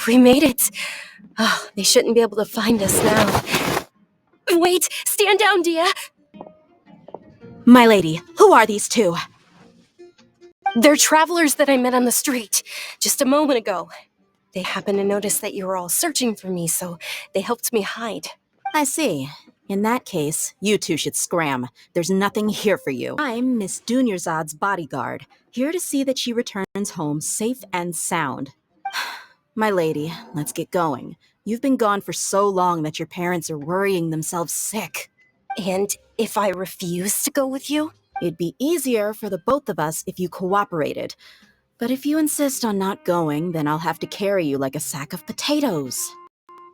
We made it. Oh, they shouldn't be able to find us now. Wait! Stand down, Dia! My lady, who are these two? They're travelers that I met on the street just a moment ago. They happened to notice that you were all searching for me, so they helped me hide. I see. In that case, you two should scram. There's nothing here for you. I'm Miss Dunyarzad's bodyguard, here to see that she returns home safe and sound. My lady, let's get going. You've been gone for so long that your parents are worrying themselves sick. And if I refuse to go with you? It'd be easier for the both of us if you cooperated. But if you insist on not going, then I'll have to carry you like a sack of potatoes.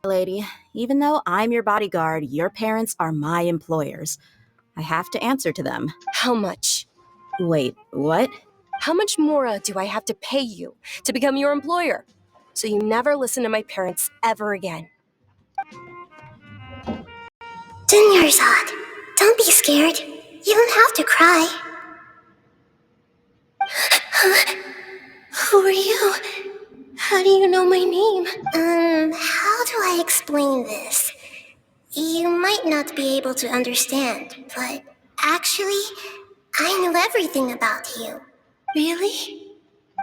Lady, even though I'm your bodyguard, your parents are my employers. I have to answer to them. How much? Wait, what? How much more do I have to pay you to become your employer? So you never listen to my parents ever again. Dunyarzad, don't be scared. You don't have to cry. Who are you? How do you know my name? How do I explain this? You might not be able to understand, but actually, I know everything about you. Really?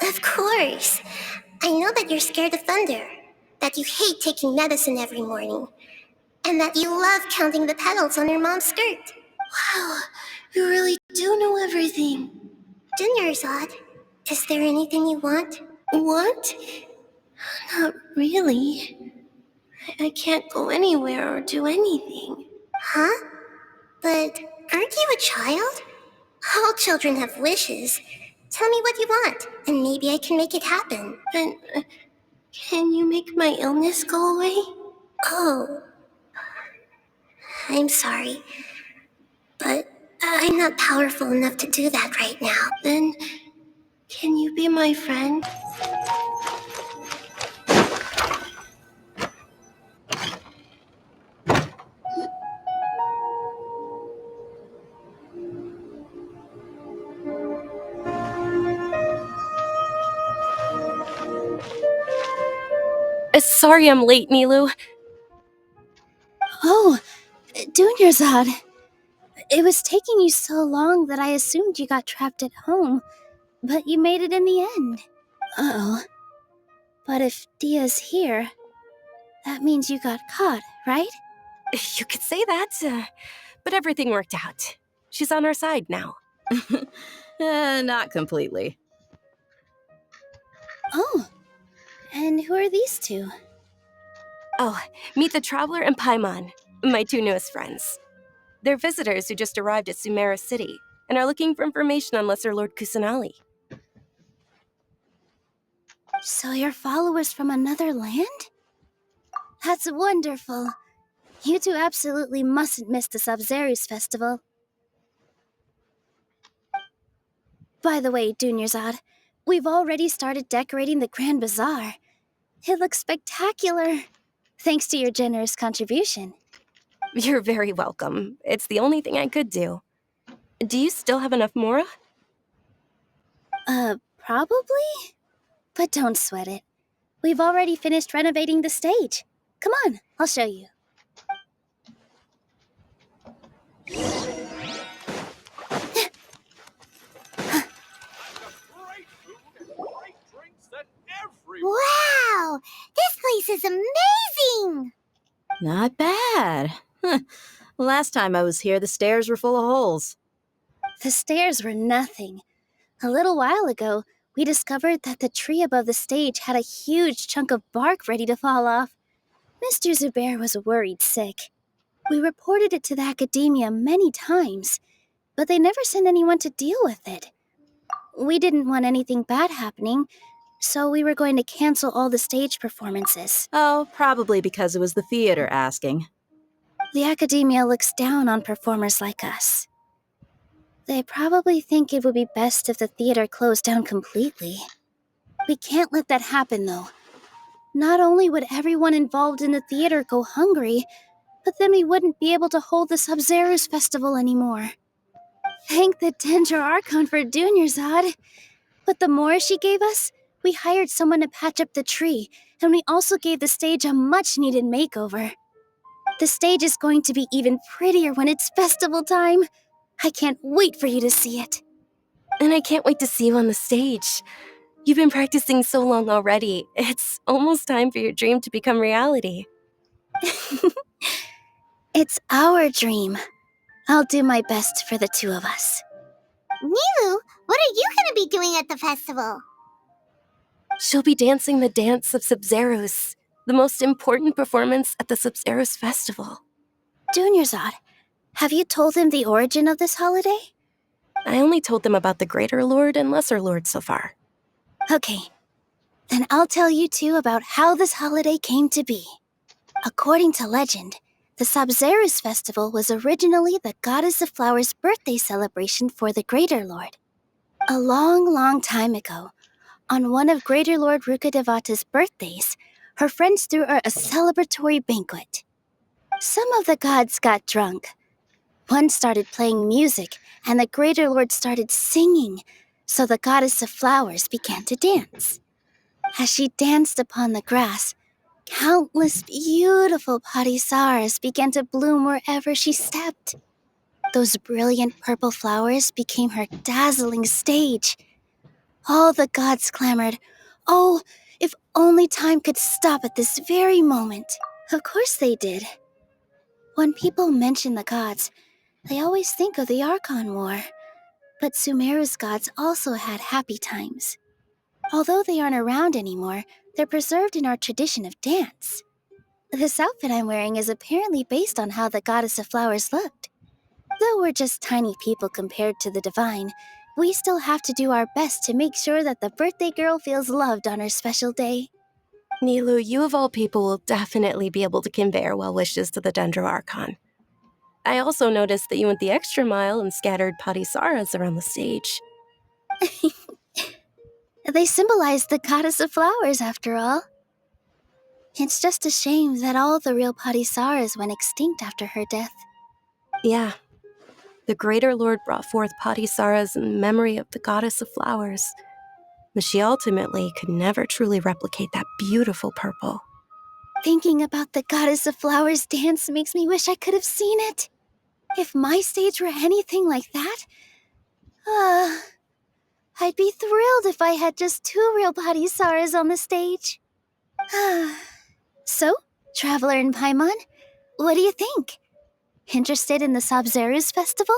Of course. I know that you're scared of thunder, that you hate taking medicine every morning, and that you love counting the petals on your mom's skirt. Wow, you really do know everything. Dunyarzad, is there anything you want? Want? Not really. I can't go anywhere or do anything. Huh? But aren't you a child? All children have wishes. Tell me what you want, and maybe I can make it happen. But can you make my illness go away? Oh, I'm sorry. But I'm not powerful enough to do that right now. Then, can you be my friend? Sorry I'm late, Nilou. Oh, Dunyarzad. It was taking you so long that I assumed you got trapped at home, but you made it in the end. Uh-oh. But if Dia's here, that means you got caught, right? You could say that, but everything worked out. She's on our side now. Not completely. Oh, and who are these two? Oh, meet the Traveler and Paimon, my two newest friends. They're visitors who just arrived at Sumeru City and are looking for information on Lesser Lord Kusanali. So you're followers from another land? That's wonderful. You two absolutely mustn't miss the Sabzeruz festival. By the way, Dunyarzad, we've already started decorating the Grand Bazaar. It looks spectacular, thanks to your generous contribution. You're very welcome. It's the only thing I could do. Do you still have enough Mora? Probably? But don't sweat it. We've already finished renovating the stage. Come on, I'll show you. Wow! This place is amazing! Not bad. Last time I was here, the stairs were full of holes. The stairs were nothing. A little while ago, we discovered that the tree above the stage had a huge chunk of bark ready to fall off. Mr. Zubair was worried sick. We reported it to the academia many times, but they never sent anyone to deal with it. We didn't want anything bad happening, so we were going to cancel all the stage performances. Oh, probably because it was the theater asking. The academia looks down on performers like us. They probably think it would be best if the theater closed down completely. We can't let that happen, though. Not only would everyone involved in the theater go hungry, but then we wouldn't be able to hold the Sabzeruz festival anymore. Thank the Dendra Archon for Dunyarzad. But the more she gave us, We hired someone to patch up the tree, and we also gave the stage a much-needed makeover. The stage is going to be even prettier when it's festival time. I can't wait for you to see it. And I can't wait to see you on the stage. You've been practicing so long already. It's almost time for your dream to become reality. It's our dream. I'll do my best for the two of us. Nilou, what are you gonna be doing at the festival? She'll be dancing the dance of Sub-Zeros, the most important performance at the Sub-Zeros festival. Dunyarzad, have you told him the origin of this holiday? I only told them about the Greater Lord and Lesser Lord so far. Okay, then I'll tell you two about how this holiday came to be. According to legend, the Sub-Zeros festival was originally the Goddess of Flowers' birthday celebration for the Greater Lord. A long, long time ago, on one of Greater Lord Rukkhadevata's birthdays, her friends threw her a celebratory banquet. Some of the gods got drunk. One started playing music, and the Greater Lord started singing, so the Goddess of Flowers began to dance. As she danced upon the grass, countless beautiful parisaras began to bloom wherever she stepped. Those brilliant purple flowers became her dazzling stage. All the gods clamored, "Oh, if only time could stop at this very moment." Of course they did. When people mention the gods, they always think of the Archon War. But Sumeru's gods also had happy times. Although they aren't around anymore, they're preserved in our tradition of dance. This outfit I'm wearing is apparently based on how the Goddess of Flowers looked. Though we're just tiny people compared to the divine, we still have to do our best to make sure that the birthday girl feels loved on her special day. Nilou, you of all people will definitely be able to convey our well wishes to the Dendro Archon. I also noticed that you went the extra mile and scattered Parisaras around the stage. They symbolize the Goddess of Flowers, after all. It's just a shame that all the real Parisaras went extinct after her death. Yeah. The Greater Lord brought forth Parisaras in memory of the Goddess of Flowers, but she ultimately could never truly replicate that beautiful purple. Thinking about the Goddess of Flowers dance makes me wish I could have seen it. If my stage were anything like that, I'd be thrilled if I had just two real Parisaras on the stage. So, Traveler and Paimon, what do you think? Interested in the Sub-Zeros festival?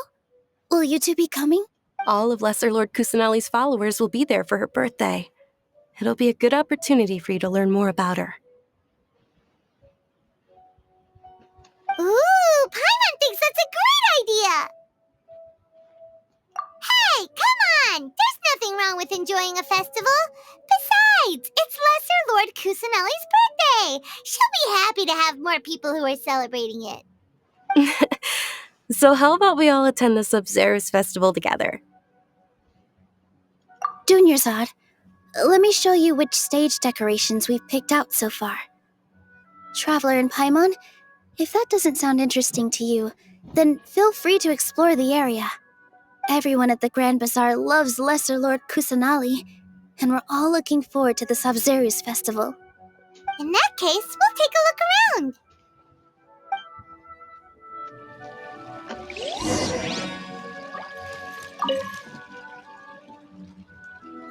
Will you two be coming? All of Lesser Lord Kusanali's followers will be there for her birthday. It'll be a good opportunity for you to learn more about her. Ooh, Paimon thinks that's a great idea! Hey, come on! There's nothing wrong with enjoying a festival. Besides, it's Lesser Lord Kusanali's birthday. She'll be happy to have more people who are celebrating it. So how about we all attend the Sub-Zeros festival together? Dunyarzad, let me show you which stage decorations we've picked out so far. Traveler and Paimon, if that doesn't sound interesting to you, then feel free to explore the area. Everyone at the Grand Bazaar loves Lesser Lord Kusanali, and we're all looking forward to the Sub-Zeros festival. In that case, we'll take a look around.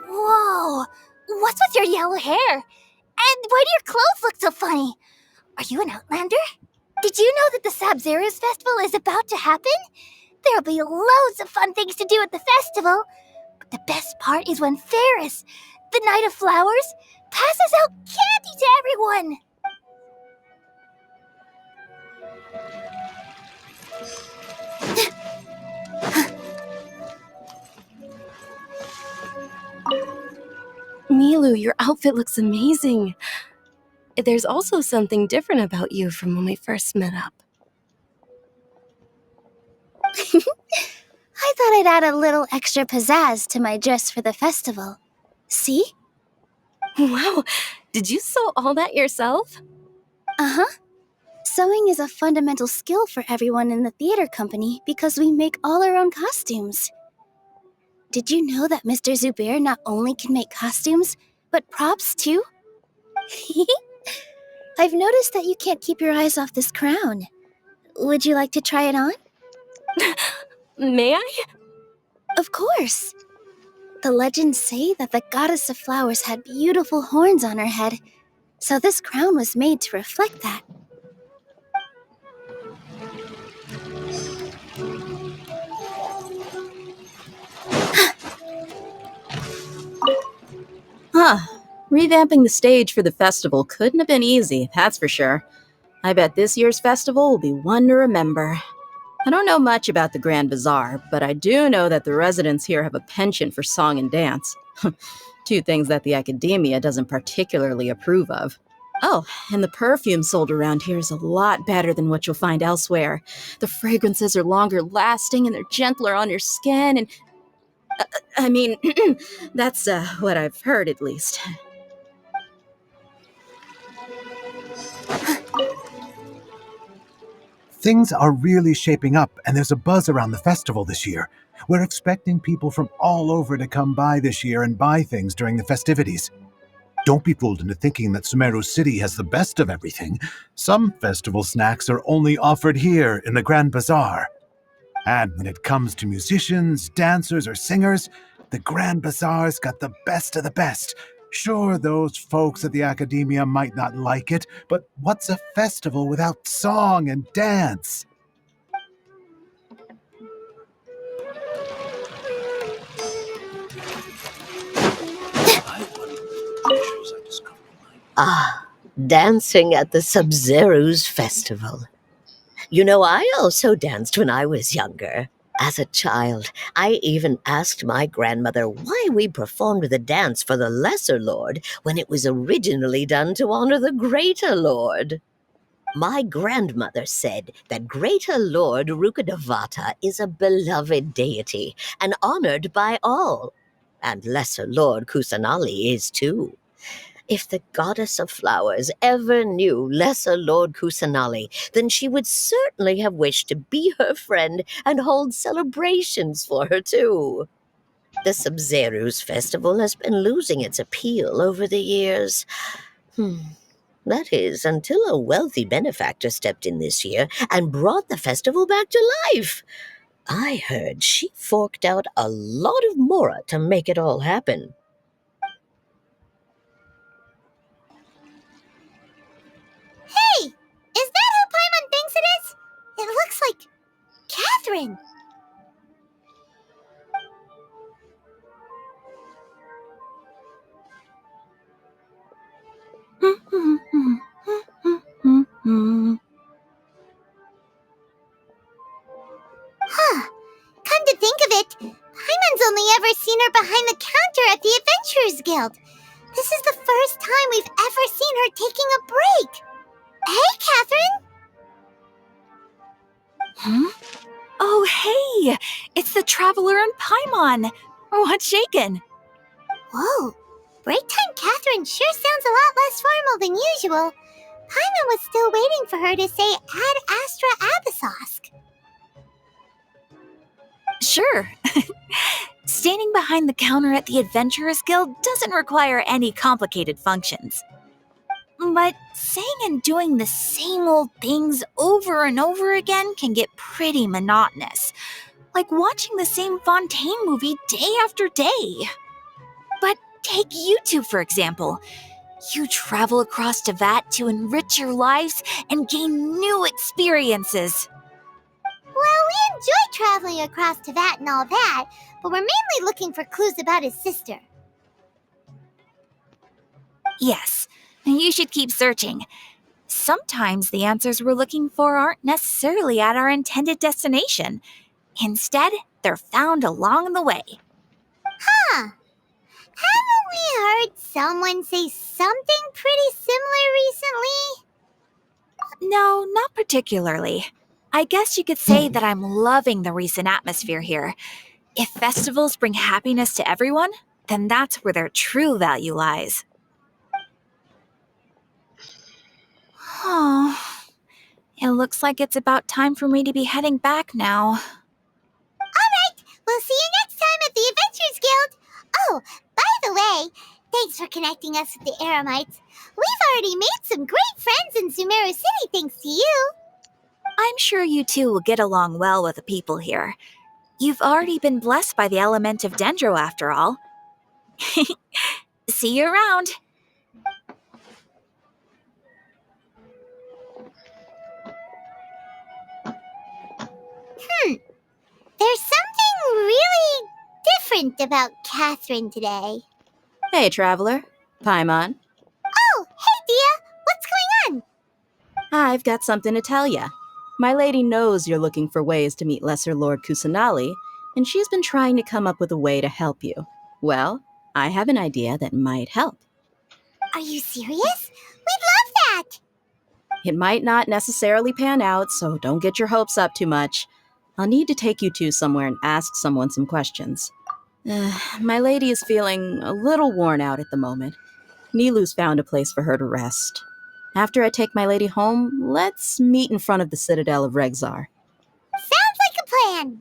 Whoa! What's with your yellow hair? And why do your clothes look so funny? Are you an Outlander? Did you know that the Sub-Zeros festival is about to happen? There'll be loads of fun things to do at the festival. But the best part is when Ferris, the Knight of Flowers, passes out candy to everyone. Nilou, your outfit looks amazing. There's also something different about you from when we first met up. I thought I'd add a little extra pizzazz to my dress for the festival. See? Wow, did you sew all that yourself? Uh-huh. Sewing is a fundamental skill for everyone in the theater company because we make all our own costumes. Did you know that Mr. Zubair not only can make costumes, But props, too? I've noticed that you can't keep your eyes off this crown. Would you like to try it on? May I? Of course! The legends say that the goddess of flowers had beautiful horns on her head, so this crown was made to reflect that. Huh. Revamping the stage for the festival couldn't have been easy, that's for sure. I bet this year's festival will be one to remember. I don't know much about the Grand Bazaar, but I do know that the residents here have a penchant for song and dance. Two things that the academia doesn't particularly approve of. Oh, and the perfume sold around here is a lot better than what you'll find elsewhere. The fragrances are longer lasting and they're gentler on your skin, and I mean, that's what I've heard at least. Things are really shaping up, and there's a buzz around the festival this year. We're expecting people from all over to come by this year and buy things during the festivities. Don't be fooled into thinking that Sumeru City has the best of everything. Some festival snacks are only offered here in the Grand Bazaar. And when it comes to musicians, dancers, or singers, the Grand Bazaar's got the best of the best. Sure, those folks at the academia might not like it, but what's a festival without song and dance? Ah, dancing at the Sub-Zero's festival. You know, I also danced when I was younger. As a child, I even asked my grandmother why we performed the dance for the Lesser Lord when it was originally done to honor the Greater Lord. My grandmother said that Greater Lord Rukkhadevata is a beloved deity and honored by all, and Lesser Lord Kusanali is too. If the goddess of flowers ever knew Lesser Lord Kusanali, then she would certainly have wished to be her friend and hold celebrations for her too. The Sub-Zero's festival has been losing its appeal over the years. That is, until a wealthy benefactor stepped in this year and brought the festival back to life. I heard she forked out a lot of mora to make it all happen. Hey! Is that who Paimon thinks it is? It looks like Catherine. Huh. Come to think of it, Paimon's only ever seen her behind the counter at the Adventurers Guild. This is the first time we've ever seen her taking a break. Hey, Catherine! Oh, hey! It's the Traveler and Paimon! What's shaken? Whoa, break time Catherine sure sounds a lot less formal than usual. Paimon was still waiting for her to say Ad Astra Abyssosk. Sure. Standing behind the counter at the Adventurers Guild doesn't require any complicated functions. But saying and doing the same old things over and over again can get pretty monotonous. Like watching the same Fontaine movie day after day. But take you two, for example. You travel across Teyvat to enrich your lives and gain new experiences. Well, we enjoy traveling across Teyvat and all that, but we're mainly looking for clues about his sister. Yes, you should keep searching. Sometimes the answers we're looking for aren't necessarily at our intended destination. Instead, they're found along the way. Huh. Haven't we heard someone say something pretty similar recently? No, not particularly. I guess you could say that I'm loving the recent atmosphere here. If festivals bring happiness to everyone, then that's where their true value lies. Oh, it looks like it's about time for me to be heading back now. Alright, we'll see you next time at the Adventurers Guild. Oh, by the way, Thanks for connecting us with the Eremites. We've already made some great friends in Sumeru City thanks to you. I'm sure you two will get along well with the people here. You've already been blessed by the element of Dendro after all. See you around. There's something really different about Catherine today. Hey, traveler. Paimon. Oh, hey, Dia. What's going on? I've got something to tell ya. My lady knows you're looking for ways to meet Lesser Lord Kusanali, and she's been trying to come up with a way to help you. Well, I have an idea that might help. Are you serious? We'd love that. It might not necessarily pan out, so don't get your hopes up too much. I'll need to take you two somewhere and ask someone some questions. My lady is feeling a little worn out at the moment. Nilou's found a place for her to rest. After I take my lady home, let's meet in front of the Citadel of Regzar. Sounds like a plan.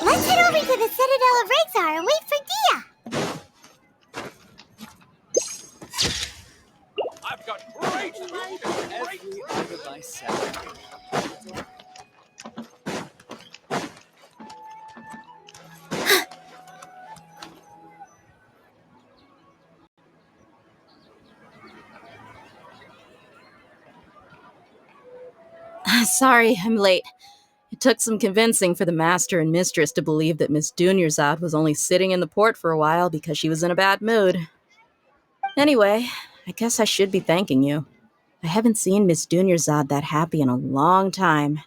Let's head over to the Citadel of Regzar and wait for Dia. I've got great food and great Every of myself. Sorry, I'm late. It took some convincing for the master and mistress to believe that Miss Dunyarzad was only sitting in the port for a while because she was in a bad mood. Anyway, I guess I should be thanking you. I haven't seen Miss Dunyarzad that happy in a long time.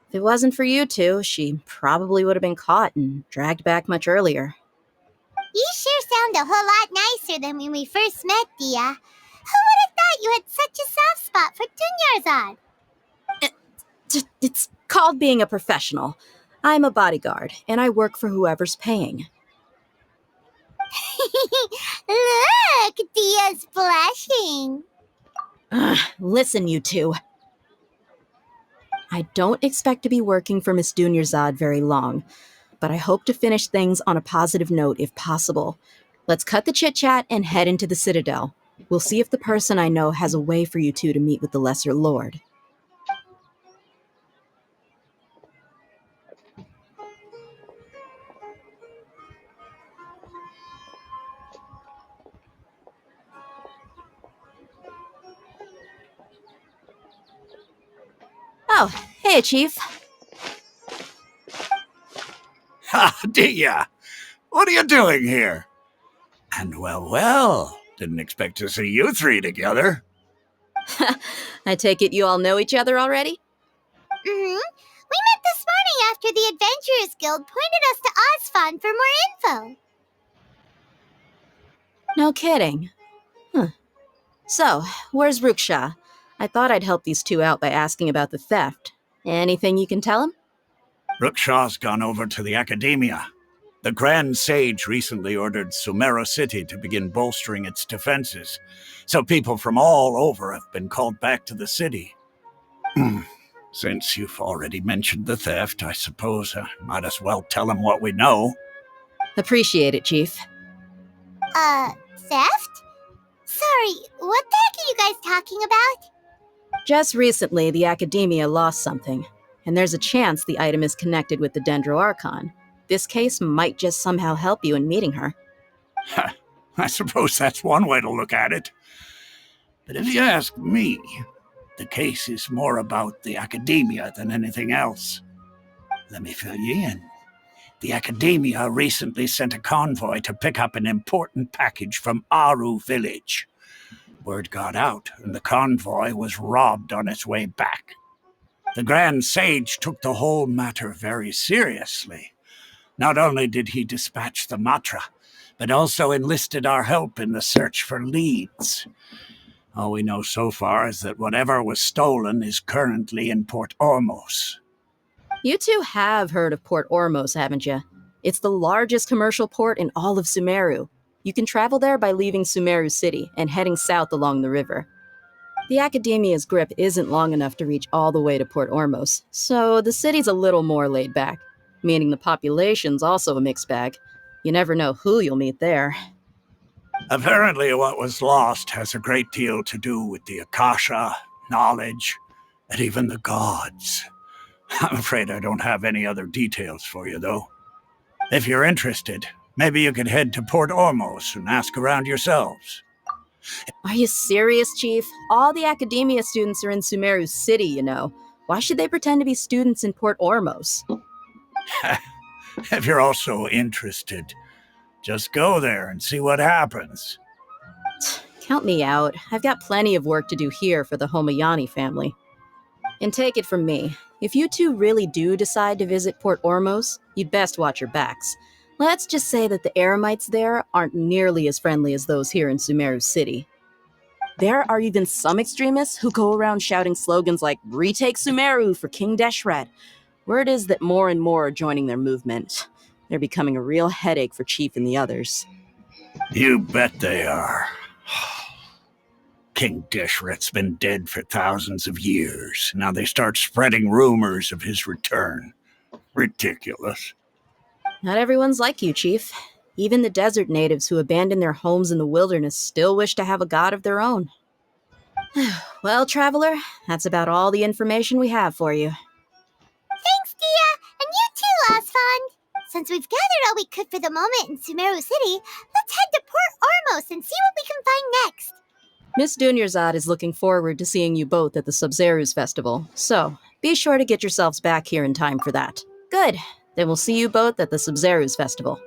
If it wasn't for you two, she probably would have been caught and dragged back much earlier. You sure sound a whole lot nicer than when we first met, Dia. Who would have thought you had such a soft spot for Dunyarzad? It's called being a professional. I'm a bodyguard, and I work for whoever's paying. Look, Dia's blushing. Listen, you two. I don't expect to be working for Miss Dunyarzad very long, but I hope to finish things on a positive note if possible. Let's cut the chit-chat and head into the Citadel. We'll see if the person I know has a way for you two to meet with the Lesser Lord. Oh, hey, Chief. Ha, Dia! What are you doing here? And well, didn't expect to see you three together. I take it you all know each other already? We met this morning after the Adventurers Guild pointed us to Osfon for more info. No kidding. Huh. So, where's Ruksha? I thought I'd help these two out by asking about the theft. Anything you can tell him? Rookshaw's gone over to the Academia. The Grand Sage recently ordered Sumeru City to begin bolstering its defenses, so people from all over have been called back to the city. Since you've already mentioned the theft, I suppose I might as well tell him what we know. Appreciate it, Chief. Theft? Sorry, what the heck are you guys talking about? Just recently, the Academia lost something, and there's a chance the item is connected with the Dendro Archon. This case might just somehow help you in meeting her. I suppose that's one way to look at it. But if you ask me, the case is more about the Academia than anything else. Let me fill you in. The Academia recently sent a convoy to pick up an important package from Aru village. Word got out, and the convoy was robbed on its way back. The Grand Sage took the whole matter very seriously. Not only did he dispatch the Matra, but also enlisted our help in the search for leads. All we know so far is that whatever was stolen is currently in Port Ormos. You two have heard of Port Ormos, haven't you? It's the largest commercial port in all of Sumeru. You can travel there by leaving Sumeru City and heading south along the river. The Academia's grip isn't long enough to reach all the way to Port Ormos, so the city's a little more laid back. meaning the population's also a mixed bag. You never know who you'll meet there. Apparently, what was lost has a great deal to do with the Akasha, knowledge, and even the gods. I'm afraid I don't have any other details for you, though. If you're interested, maybe you could head to Port Ormos and ask around yourselves. Are you serious, Chief? All the academia students are in Sumeru City, you know. Why should they pretend to be students in Port Ormos? If you're also interested, just go there and see what happens. Count me out. I've got plenty of work to do here for the Homayani family. And take it from me, if you two really do decide to visit Port Ormos, you'd best watch your backs. Let's just say that the Eremites there aren't nearly as friendly as those here in Sumeru City. There are even some extremists who go around shouting slogans like, "Retake Sumeru for King Deshret." Word is that more and more are joining their movement. They're becoming a real headache for Chief and the others. You bet they are. King Deshret's been dead for thousands of years. Now they start spreading rumors of his return. Ridiculous. Not everyone's like you, Chief. Even the desert natives who abandoned their homes in the wilderness still wish to have a god of their own. Well, Traveler, that's about all the information we have for you. Thanks, Dia! And you too, Osfond! Since we've gathered all we could for the moment in Sumeru City, let's head to Port Ormos and see what we can find next. Miss Dunyarzad is looking forward to seeing you both at the Sub-Zerus Festival, so be sure to get yourselves back here in time for that. Good. Then we'll see you both at the Sub-Zerus Festival.